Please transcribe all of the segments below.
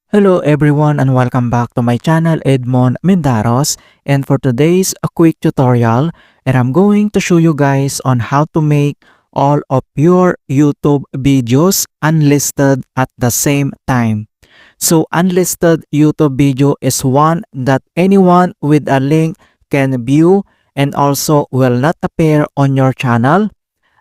Hello everyone and welcome back to my channel Edmond Mendaros, and for today's a quick tutorial, and I'm going to show you guys on how to make all of your YouTube videos unlisted at the same time. So unlisted YouTube video is one that anyone with a link can view and also will not appear on your channel,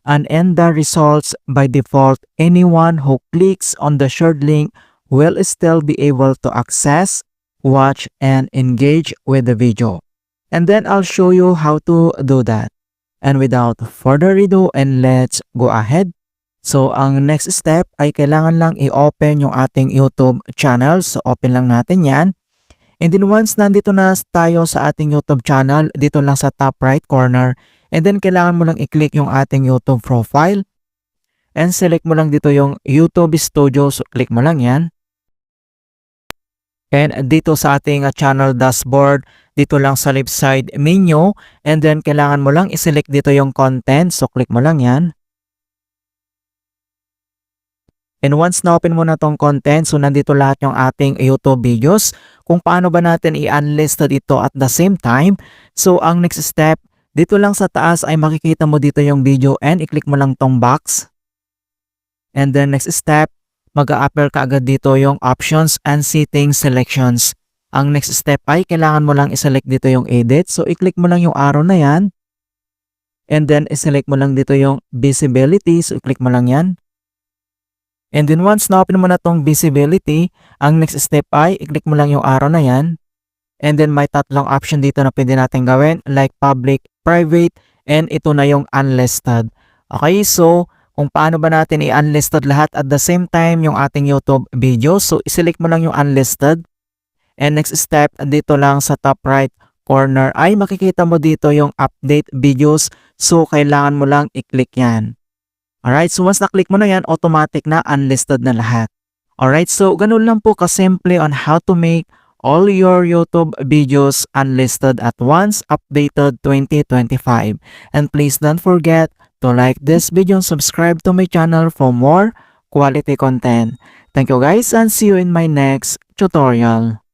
and in the results by default anyone who clicks on the shared link will still be able to access, watch, and engage with the video. And then I'll show you how to do that. And without further ado, and let's go ahead. So ang next step ay kailangan lang i-open yung ating YouTube channel. So open lang natin yan. And then once nandito na tayo sa ating YouTube channel, dito lang sa top right corner, and then kailangan mo lang i-click yung ating YouTube profile. And select mo lang dito yung YouTube Studio. So click mo lang yan. And dito sa ating channel dashboard, dito lang sa left side menu, and then kailangan mo lang i-select dito yung content. So click mo lang yan. And once na-open mo na tong content, so nandito lahat yung ating YouTube videos. Kung paano ba natin i-unlisted ito at the same time. So ang next step, dito lang sa taas ay makikita mo dito yung video and i-click mo lang tong box. And then next step, mag-a-appear ka agad dito yung options and settings selections. Ang next step ay kailangan mo lang i-select dito yung edit. So i-click mo lang yung arrow na yan. And then i-select mo lang dito yung visibility. So i-click mo lang yan. And then once na-open mo na tong visibility, ang next step ay i-click mo lang yung arrow na yan. And then may tatlong option dito na pwede natin gawin, like public, private, and ito na yung unlisted. Okay, so kung paano ba natin i-unlisted lahat at the same time yung ating YouTube video. So i-select mo lang yung unlisted. And next step, dito lang sa top right corner ay makikita mo dito yung update videos. So kailangan mo lang i-click yan. Alright, so once na-click mo na yan, automatic na unlisted na lahat. Alright, so ganun lang po kasimple on how to make all your YouTube videos unlisted at once, updated 2025. And please don't forget to like this video and subscribe to my channel for more quality content. Thank you guys and see you in my next tutorial.